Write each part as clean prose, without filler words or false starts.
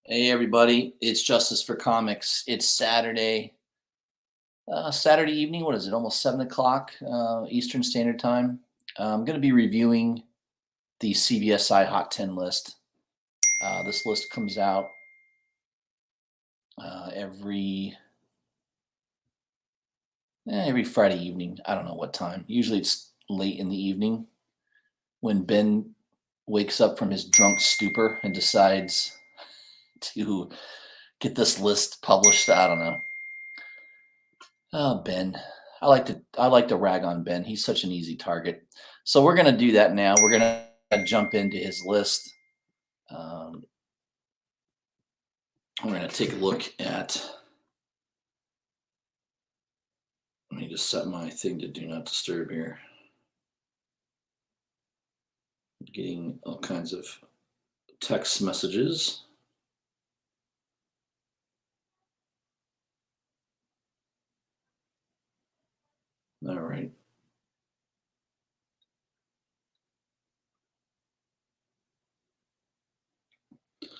Hey everybody, it's Justice for Comics. It's Saturday evening. What is it? Almost 7 o'clock Eastern Standard Time. I'm going to be reviewing the CBSI Hot 10 list. This list comes out every Friday evening. I don't know what time. Usually it's late in the evening when Ben wakes up from his drunk stupor and decides to get this list published. I don't know. Oh, Ben. I like to rag on Ben. He's such an easy target. So we're gonna do that now. We're gonna jump into his list. Um, we're gonna take a look at. Let me just set my thing to do not disturb here. Getting all kinds of text messages. All right.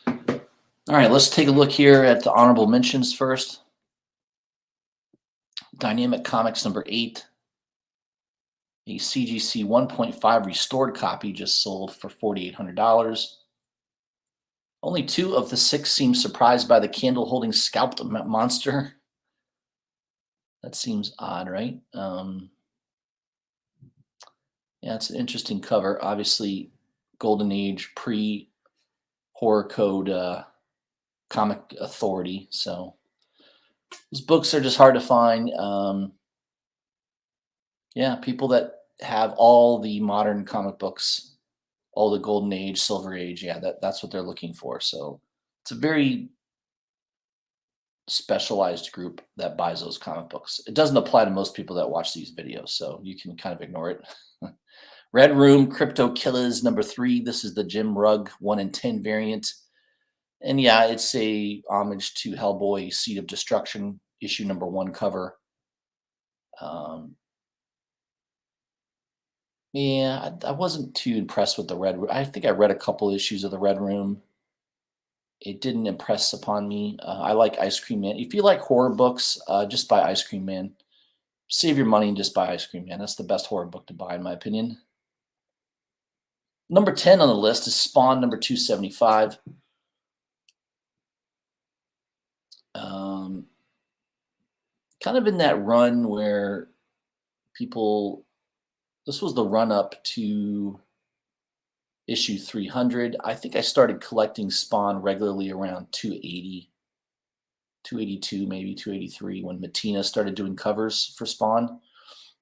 All right, let's take a look here at the honorable mentions first. Dynamic Comics number 8. A CGC 1.5 restored copy just sold for $4,800. Only 2 of the 6 seem surprised by the candle-holding scalped monster. That seems odd, right? Yeah, it's an interesting cover. Obviously, Golden Age, pre-horror code comic authority. So these books are just hard to find. Yeah, people that have all the modern comic books, all the Golden Age, Silver Age, yeah, that's what they're looking for. So it's a very specialized group that buys those comic books. It doesn't apply to most people that watch these videos, so you can kind of ignore it. Red Room, Crypto Killers number 3. This is the Jim Rugg 1 in 10 variant. And yeah, it's a homage to Hellboy, Seed of Destruction, issue number 1 cover. Yeah, I wasn't too impressed with the Red Room. I think I read a couple issues of the Red Room. It didn't impress upon me. I like Ice Cream Man. If you like horror books, just buy Ice Cream Man. Save your money and just buy Ice Cream Man. That's the best horror book to buy, in my opinion. Number 10 on the list is Spawn number 275. Kind of in that run where people, this was the run up to issue 300. I think I started collecting Spawn regularly around 280, 282, maybe 283 when Matina started doing covers for Spawn.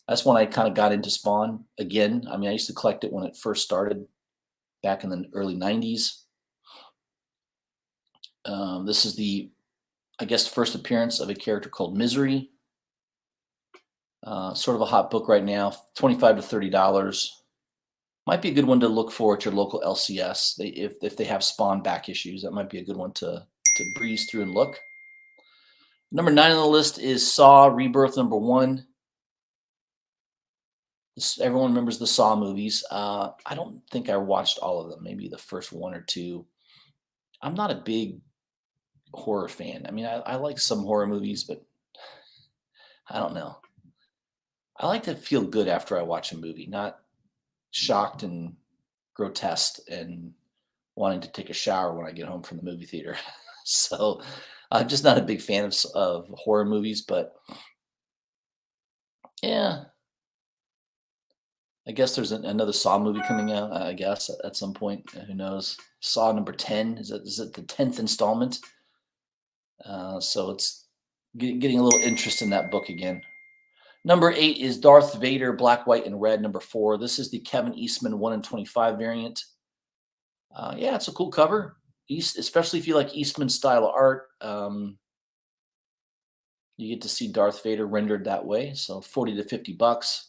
That's when I kind of got into Spawn again. I mean, I used to collect it when it first started back in the early 90s. This is the, I guess, first appearance of a character called Misery. Sort of a hot book right now, $25 to $30. Might be a good one to look for at your local LCS. If they have Spawn back issues, that might be a good one to breeze through and look. Number 9 on the list is Saw Rebirth number 1. Everyone remembers the Saw movies. I don't think I watched all of them. Maybe the first 1 or 2. I'm not a big horror fan. I mean, I like some horror movies, but I don't know. I like to feel good after I watch a movie, not shocked and grotesque and wanting to take a shower when I get home from the movie theater. So I'm just not a big fan of horror movies, but yeah, I guess there's another Saw movie coming out, I guess, at some point. Who knows? Saw number 10. Is it the 10th installment? So it's getting a little interest in that book again. Number 8 is Darth Vader, Black, White, and Red, number 4. This is the Kevin Eastman 1 in 25 variant. Yeah, it's a cool cover, especially if you like Eastman's style of art. You get to see Darth Vader rendered that way, so $40 to $50.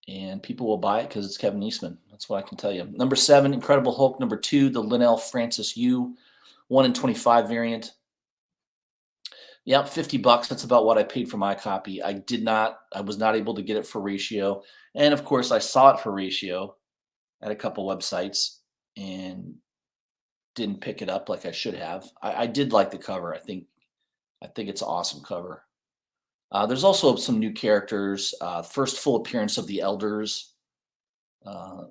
And people will buy it because it's Kevin Eastman. That's what I can tell you. Number 7, Incredible Hulk. Number 2, the Linnell Francis Yu 1 in 25 variant. Yep, $50. That's about what I paid for my copy. I was not able to get it for ratio. And of course, I saw it for ratio at a couple websites. and didn't pick it up like I should have. I did like the cover. I think it's an awesome cover. There's also some new characters. First full appearance of the Elders, uh,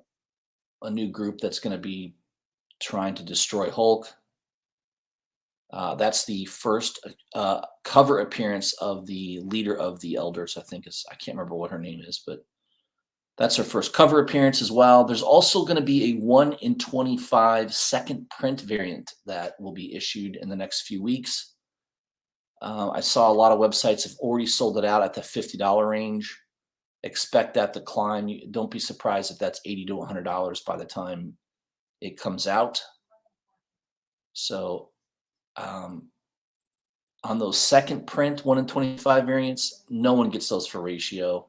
a new group that's going to be trying to destroy Hulk. That's the first cover appearance of the leader of the Elders. I can't remember what her name is, but that's her first cover appearance as well. There's also going to be a 1 in 25 second print variant that will be issued in the next few weeks. I saw a lot of websites have already sold it out at the $50 range. Expect that to climb. Don't be surprised if that's $80 to $100 by the time it comes out. So um, on those second print 1 in 25 variants, no one gets those for ratio.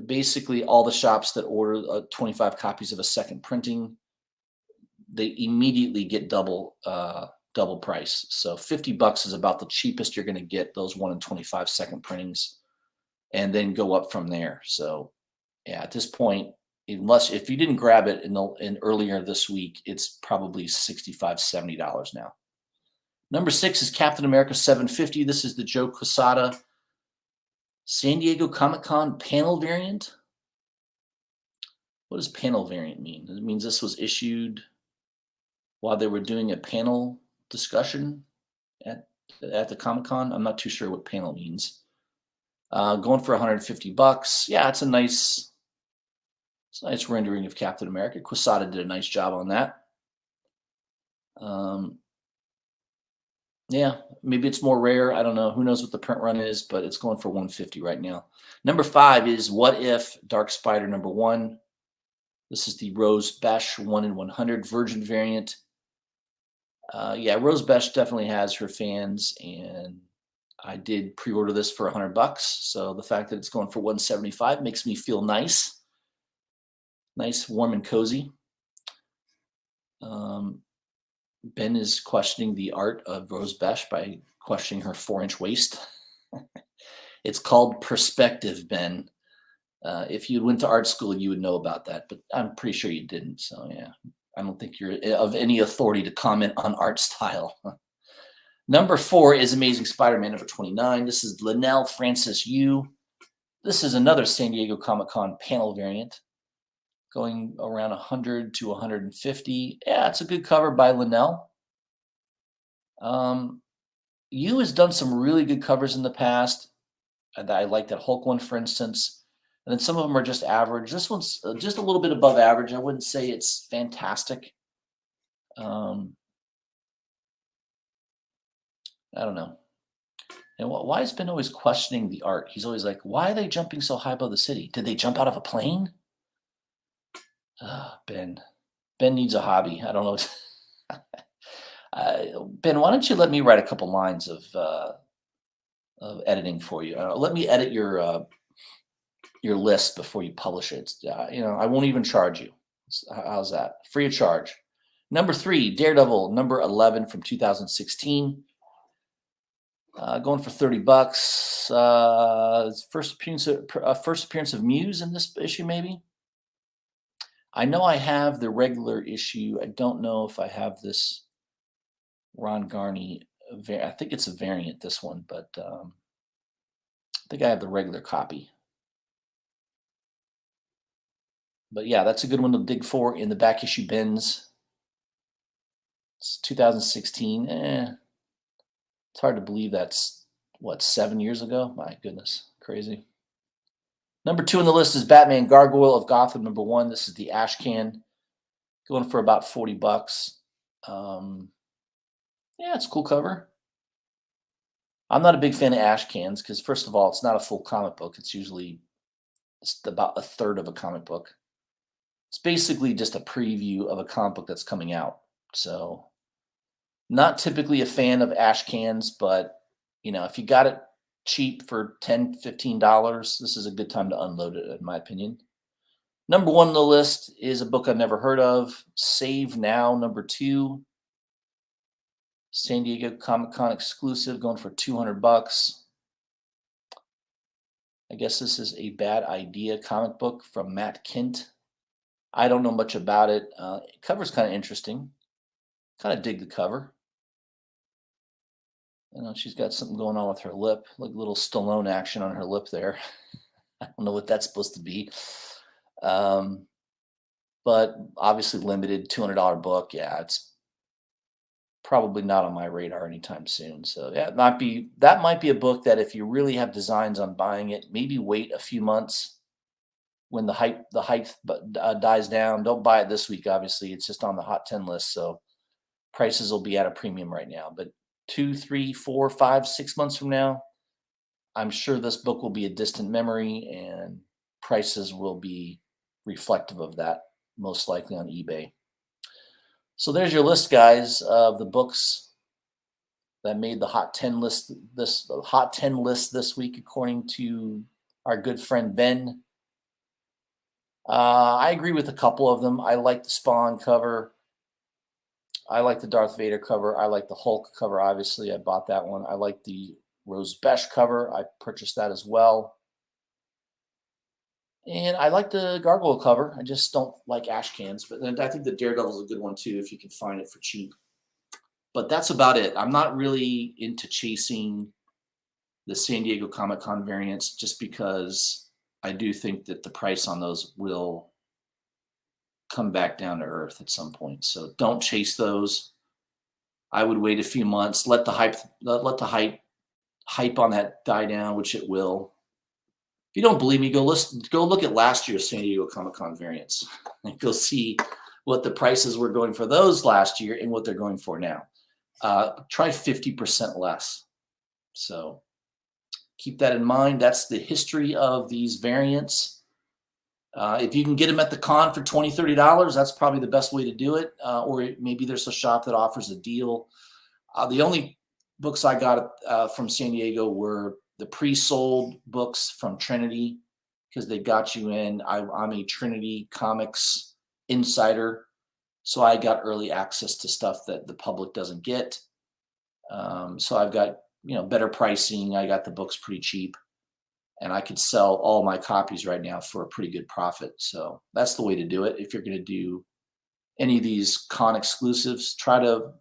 Basically, all the shops that order 25 copies of a second printing, they immediately get double price. So $50 is about the cheapest you're going to get those 1 in 25 second printings, and then go up from there. So yeah, at this point, unless if you didn't grab it in earlier this week, it's probably $65-$70 now. Number 6 is Captain America 750. This is the Joe Quesada San Diego Comic-Con panel variant. What does panel variant mean? It means this was issued while they were doing a panel discussion at the Comic-Con. I'm not too sure what panel means. Going for $150. Yeah, it's a nice rendering of Captain America. Quesada did a nice job on that. Yeah, maybe it's more rare. I don't know. Who knows what the print run is, but it's going for $150 right now. Number 5 is What If Dark Spider #1. This is the Rose Besh 1 in 100 Virgin variant. Yeah, Rose Besh definitely has her fans, and I did pre-order this for $100. So the fact that it's going for $175 makes me feel nice, warm and cozy. Ben is questioning the art of Rose Besh by questioning her 4-inch waist. It's called perspective, Ben. If you went to art school, you would know about that, but I'm pretty sure you didn't. So yeah, I don't think you're of any authority to comment on art style. Number 4 is Amazing Spider-Man number 29. This is Linnell Francis Yu. This is another San Diego Comic-Con panel variant, going around 100 to 150. Yeah, it's a good cover by Linnell. Yu has done some really good covers in the past. I like that Hulk one, for instance. And then some of them are just average. This one's just a little bit above average. I wouldn't say it's fantastic. I don't know. And why has Ben always questioning the art? He's always like, why are they jumping so high above the city? Did they jump out of a plane? Ben. Ben needs a hobby. I don't know. Ben, why don't you let me write a couple lines of editing for you? Let me edit your list before you publish it. I won't even charge you. How's that? Free of charge. Number 3, Daredevil number 11 from 2016. Going for $30. First appearance of Muse in this issue, maybe. I know I have the regular issue. I don't know if I have this Ron Garney. I think it's a variant, this one, but I think I have the regular copy. But yeah, that's a good one to dig for in the back issue bins. It's 2016. It's hard to believe that's, 7 years ago? My goodness, crazy. Number 2 on the list is Batman Gargoyle of Gotham number 1. This is the ash can, going for about $40. Yeah, it's a cool cover. I'm not a big fan of ash cans because, first of all, it's not a full comic book. It's usually about a third of a comic book. It's basically just a preview of a comic book that's coming out. So not typically a fan of ash cans, but if you got it cheap for $10, $15, this is a good time to unload it, in my opinion. Number 1 on the list is a book I've never heard of, Save Now number 2. San Diego Comic-Con exclusive, going for $200. I guess this is a Bad Idea comic book from Matt Kint. I don't know much about it. Cover's kind of interesting. Kind of dig the cover. You know, she's got something going on with her lip, like a little Stallone action on her lip there. I don't know what that's supposed to be. Um, but obviously limited, $200 book. Yeah, it's probably not on my radar anytime soon. So yeah, that might be a book that if you really have designs on buying it, maybe wait a few months when the hype dies down. Don't buy it this week. Obviously, it's just on the hot 10 list, so prices will be at a premium right now. But 2, 3, 4, 5, 6 months from now, I'm sure this book will be a distant memory, and prices will be reflective of that, most likely on eBay. So there's your list, guys, of the books that made the hot 10 list this week, according to our good friend Ben. I agree with a couple of them. I like the Spawn cover. I like the Darth Vader cover. I like the Hulk cover. Obviously, I bought that one. I like the Rose Besh cover. I purchased that as well. And I like the Gargoyle cover. I just don't like ash cans. But then I think the Daredevil is a good one too if you can find it for cheap. But that's about it. I'm not really into chasing the San Diego Comic-Con variants just because I do think that the price on those will come back down to earth at some point. So don't chase those. I would wait a few months, let the hype on that die down, which it will. If you don't believe me, go look at last year's San Diego Comic-Con variants and go see what the prices were going for those last year and what they're going for now. Try 50% less. So keep that in mind. That's the history of these variants. If you can get them at the con for $20, $30, that's probably the best way to do it. Or maybe there's a shop that offers a deal. The only books I got from San Diego were the pre-sold books from Trinity because they got you in. I'm a Trinity Comics insider, so I got early access to stuff that the public doesn't get. So I've got better pricing. I got the books pretty cheap, and I could sell all my copies right now for a pretty good profit. So that's the way to do it. If you're going to do any of these con exclusives, try to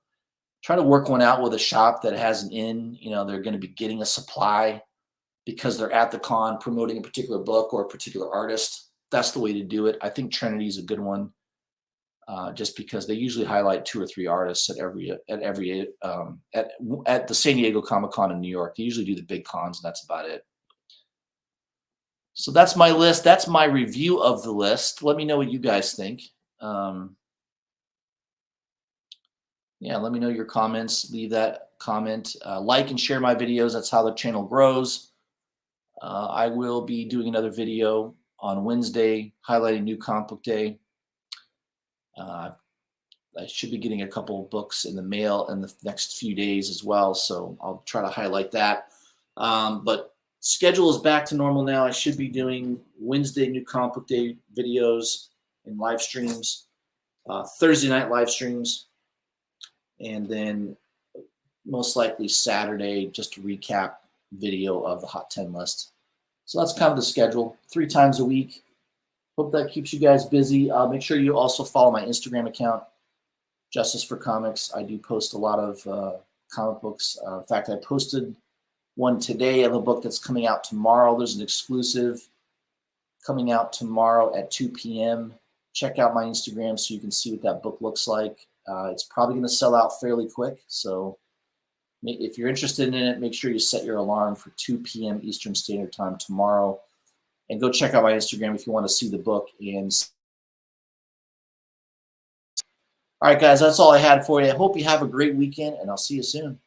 work one out with a shop that has an in. They're going to be getting a supply because they're at the con promoting a particular book or a particular artist. That's the way to do it. I think Trinity is a good one, just because they usually highlight 2 or 3 artists at the San Diego Comic-Con in New York. They usually do the big cons, and that's about it. So that's my list. That's my review of the list. Let me know what you guys think. Yeah, let me know your comments. Leave that comment. Like and share my videos. That's how the channel grows. I will be doing another video on Wednesday highlighting New Comic Book Day. I should be getting a couple of books in the mail in the next few days as well, so I'll try to highlight that. But schedule is back to normal now. I should be doing Wednesday New Comic Book Day videos and live streams, Thursday night live streams, and then most likely Saturday just a recap video of the Hot 10 list. So that's kind of the schedule, 3 times a week. Hope that keeps you guys busy. Make sure you also follow my Instagram account, Justice for Comics. I do post a lot of comic books. In fact, I posted one today of a book that's coming out tomorrow. There's an exclusive coming out tomorrow at 2 p.m. Check out my Instagram so you can see what that book looks like. It's probably going to sell out fairly quick, so if you're interested in it, make sure you set your alarm for 2 p.m. Eastern Standard Time tomorrow. And go check out my Instagram if you want to see the book. All right, guys, that's all I had for you. I hope you have a great weekend, and I'll see you soon.